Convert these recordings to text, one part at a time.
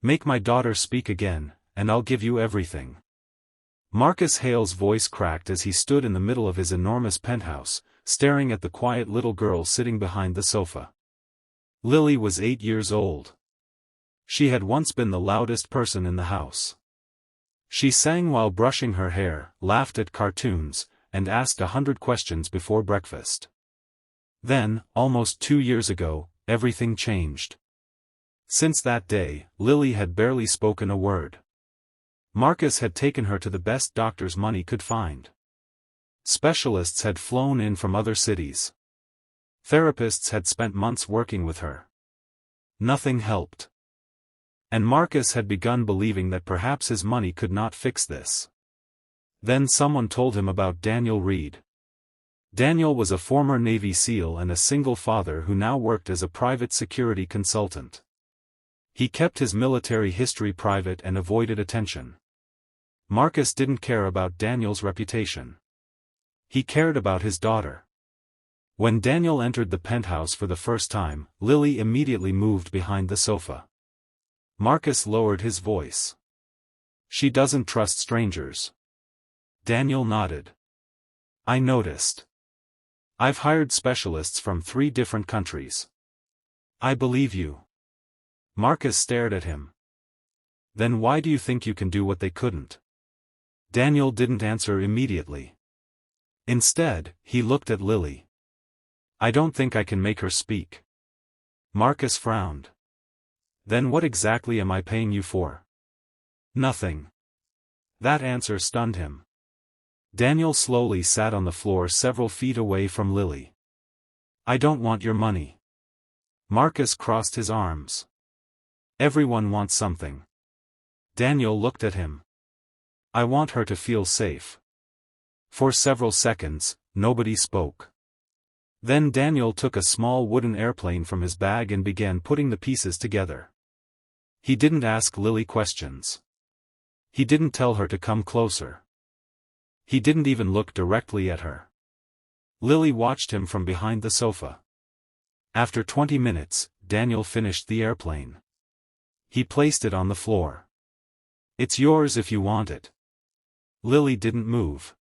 Make my daughter speak again, and I'll give you everything. Marcus Hale's voice cracked as he stood in the middle of his enormous penthouse, staring at the quiet little girl sitting behind the sofa. Lily was 8 years old. She had once been the loudest person in the house. She sang while brushing her hair, laughed at cartoons, and asked 100 questions before breakfast. Then, almost 2 years ago, everything changed. Since that day, Lily had barely spoken a word. Marcus had taken her to the best doctors money could find. Specialists had flown in from other cities. Therapists had spent months working with her. Nothing helped. And Marcus had begun believing that perhaps his money could not fix this. Then someone told him about Daniel Reed. Daniel was a former Navy SEAL and a single father who now worked as a private security consultant. He kept his military history private and avoided attention. Marcus didn't care about Daniel's reputation. He cared about his daughter. When Daniel entered the penthouse for the first time, Lily immediately moved behind the sofa. Marcus lowered his voice. She doesn't trust strangers. Daniel nodded. I noticed. I've hired specialists from 3 different countries. I believe you. Marcus stared at him. Then why do you think you can do what they couldn't? Daniel didn't answer immediately. Instead, he looked at Lily. I don't think I can make her speak. Marcus frowned. Then what exactly am I paying you for? Nothing. That answer stunned him. Daniel slowly sat on the floor several feet away from Lily. I don't want your money. Marcus crossed his arms. Everyone wants something. Daniel looked at him. I want her to feel safe. For several seconds, nobody spoke. Then Daniel took a small wooden airplane from his bag and began putting the pieces together. He didn't ask Lily questions. He didn't tell her to come closer. He didn't even look directly at her. Lily watched him from behind the sofa. After 20 minutes, Daniel finished the airplane. He placed it on the floor. It's yours if you want it. Lily didn't move.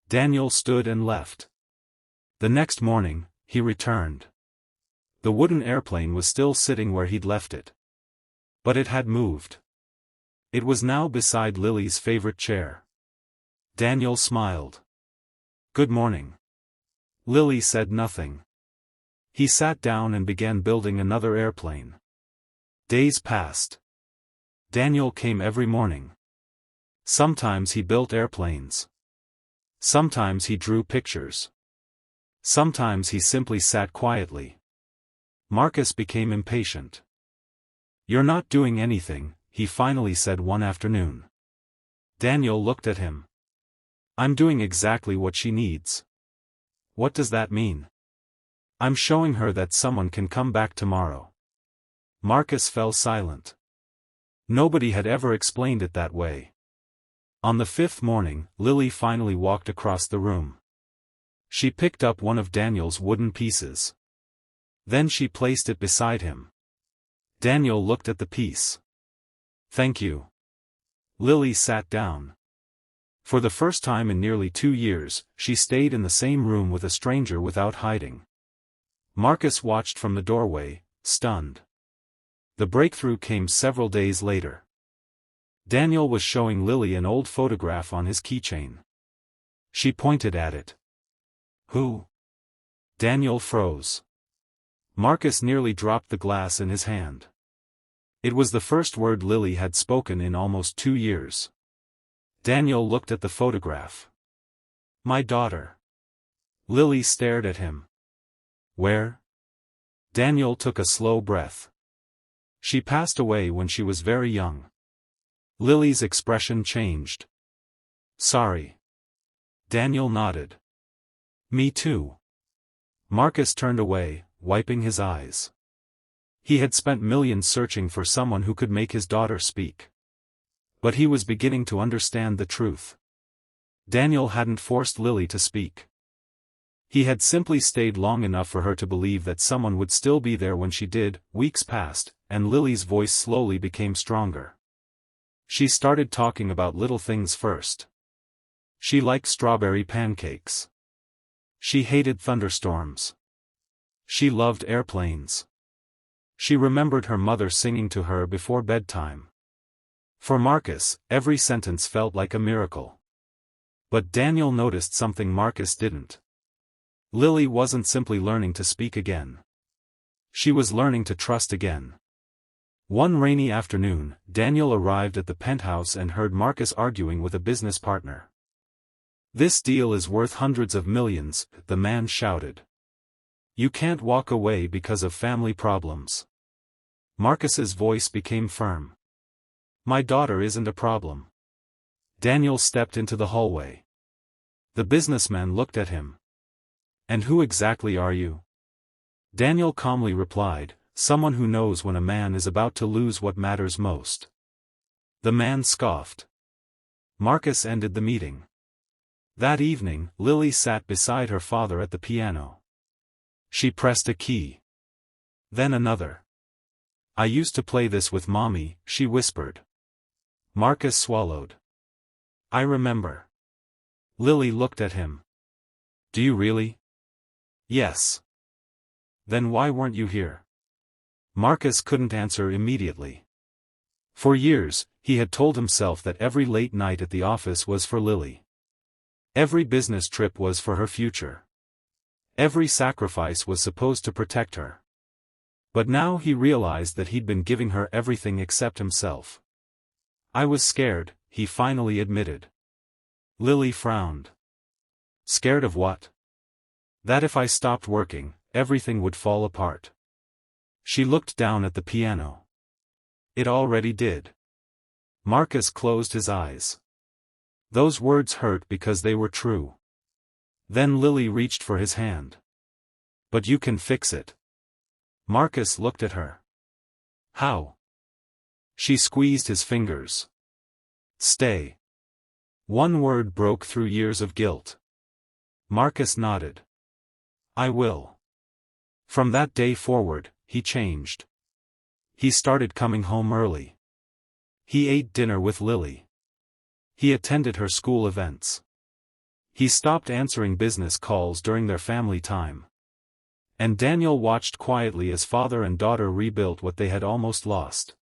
Daniel stood and left. The next morning, he returned. The wooden airplane was still sitting where he'd left it. But it had moved. It was now beside Lily's favorite chair. Daniel smiled. Good morning. Lily said nothing. He sat down and began building another airplane. Days passed. Daniel came every morning. Sometimes he built airplanes. Sometimes he drew pictures. Sometimes he simply sat quietly. Marcus became impatient. You're not doing anything, he finally said one afternoon. Daniel looked at him. I'm doing exactly what she needs. What does that mean? I'm showing her that someone can come back tomorrow. Marcus fell silent. Nobody had ever explained it that way. On the 5th morning, Lily finally walked across the room. She picked up one of Daniel's wooden pieces. Then she placed it beside him. Daniel looked at the piece. Thank you. Lily sat down. For the first time in nearly 2 years, she stayed in the same room with a stranger without hiding. Marcus watched from the doorway, stunned. The breakthrough came several days later. Daniel was showing Lily an old photograph on his keychain. She pointed at it. Who? Daniel froze. Marcus nearly dropped the glass in his hand. It was the first word Lily had spoken in almost 2 years. Daniel looked at the photograph. My daughter. Lily stared at him. Where? Daniel took a slow breath. She passed away when she was very young. Lily's expression changed. Sorry. Daniel nodded. Me too. Marcus turned away, wiping his eyes. He had spent millions searching for someone who could make his daughter speak. But he was beginning to understand the truth. Daniel hadn't forced Lily to speak. He had simply stayed long enough for her to believe that someone would still be there when she did. Weeks passed, and Lily's voice slowly became stronger. She started talking about little things first. She liked strawberry pancakes. She hated thunderstorms. She loved airplanes. She remembered her mother singing to her before bedtime. For Marcus, every sentence felt like a miracle. But Daniel noticed something Marcus didn't. Lily wasn't simply learning to speak again. She was learning to trust again. One rainy afternoon, Daniel arrived at the penthouse and heard Marcus arguing with a business partner. "This deal is worth hundreds of millions," the man shouted. "You can't walk away because of family problems." Marcus's voice became firm. "My daughter isn't a problem." Daniel stepped into the hallway. The businessman looked at him. "And who exactly are you?" Daniel calmly replied, "Someone who knows when a man is about to lose what matters most." The man scoffed. Marcus ended the meeting. That evening, Lily sat beside her father at the piano. She pressed a key. Then another. "I used to play this with Mommy," she whispered. Marcus swallowed. "I remember." Lily looked at him. "Do you really?" "Yes." "Then why weren't you here?" Marcus couldn't answer immediately. For years, he had told himself that every late night at the office was for Lily. Every business trip was for her future. Every sacrifice was supposed to protect her. But now he realized that he'd been giving her everything except himself. "I was scared," he finally admitted. Lily frowned. "Scared of what?" "That if I stopped working, everything would fall apart." She looked down at the piano. It already did. Marcus closed his eyes. Those words hurt because they were true. Then Lily reached for his hand. "But you can fix it." Marcus looked at her. "How?" She squeezed his fingers. "Stay." One word broke through years of guilt. Marcus nodded. "I will." From that day forward, he changed. He started coming home early. He ate dinner with Lily. He attended her school events. He stopped answering business calls during their family time. And Daniel watched quietly as father and daughter rebuilt what they had almost lost.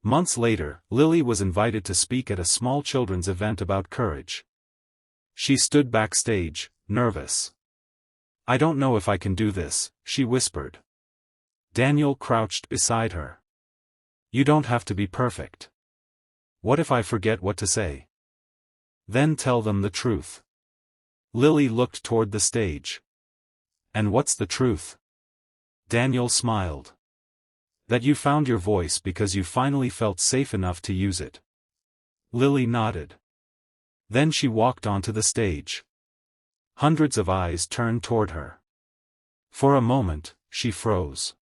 Months later, Lily was invited to speak at a small children's event about courage. She stood backstage, nervous. "I don't know if I can do this," she whispered. Daniel crouched beside her. "You don't have to be perfect. What if I forget what to say? Then tell them the truth." Lily looked toward the stage. "And what's the truth?" Daniel smiled. "That you found your voice because you finally felt safe enough to use it." Lily nodded. Then she walked onto the stage. Hundreds of eyes turned toward her. For a moment, she froze.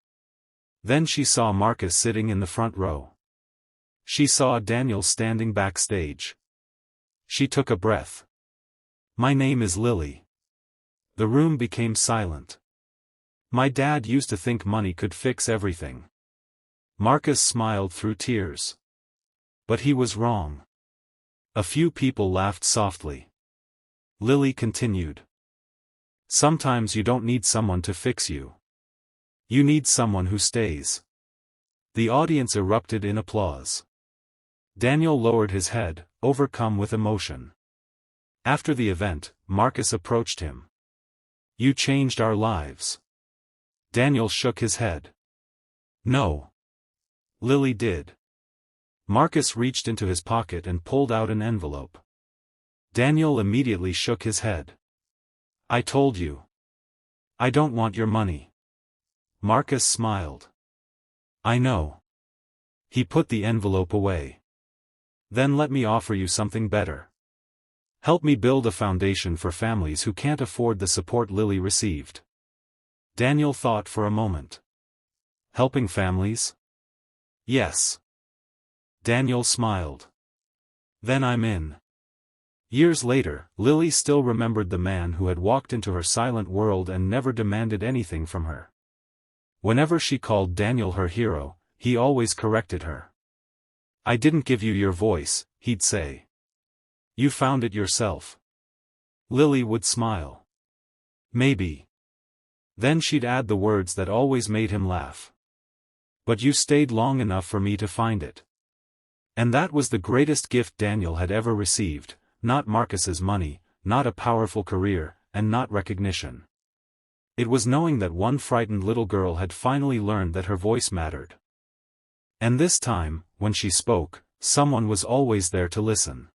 Then she saw Marcus sitting in the front row. She saw Daniel standing backstage. She took a breath. "My name is Lily." The room became silent. "My dad used to think money could fix everything." Marcus smiled through tears. But he was wrong. A few people laughed softly. Lily continued. "Sometimes you don't need someone to fix you. You need someone who stays." The audience erupted in applause. Daniel lowered his head, overcome with emotion. After the event, Marcus approached him. "You changed our lives." Daniel shook his head. "No. Lily did." Marcus reached into his pocket and pulled out an envelope. Daniel immediately shook his head. "I told you. I don't want your money." Marcus smiled. "I know." He put the envelope away. "Then let me offer you something better. Help me build a foundation for families who can't afford the support Lily received." Daniel thought for a moment. "Helping families?" "Yes." Daniel smiled. "Then I'm in." Years later, Lily still remembered the man who had walked into her silent world and never demanded anything from her. Whenever she called Daniel her hero, he always corrected her. "I didn't give you your voice," he'd say. "You found it yourself." Lily would smile. "Maybe." Then she'd add the words that always made him laugh. "But you stayed long enough for me to find it." And that was the greatest gift Daniel had ever received, not Marcus's money, not a powerful career, and not recognition. It was knowing that one frightened little girl had finally learned that her voice mattered. And this time, when she spoke, someone was always there to listen.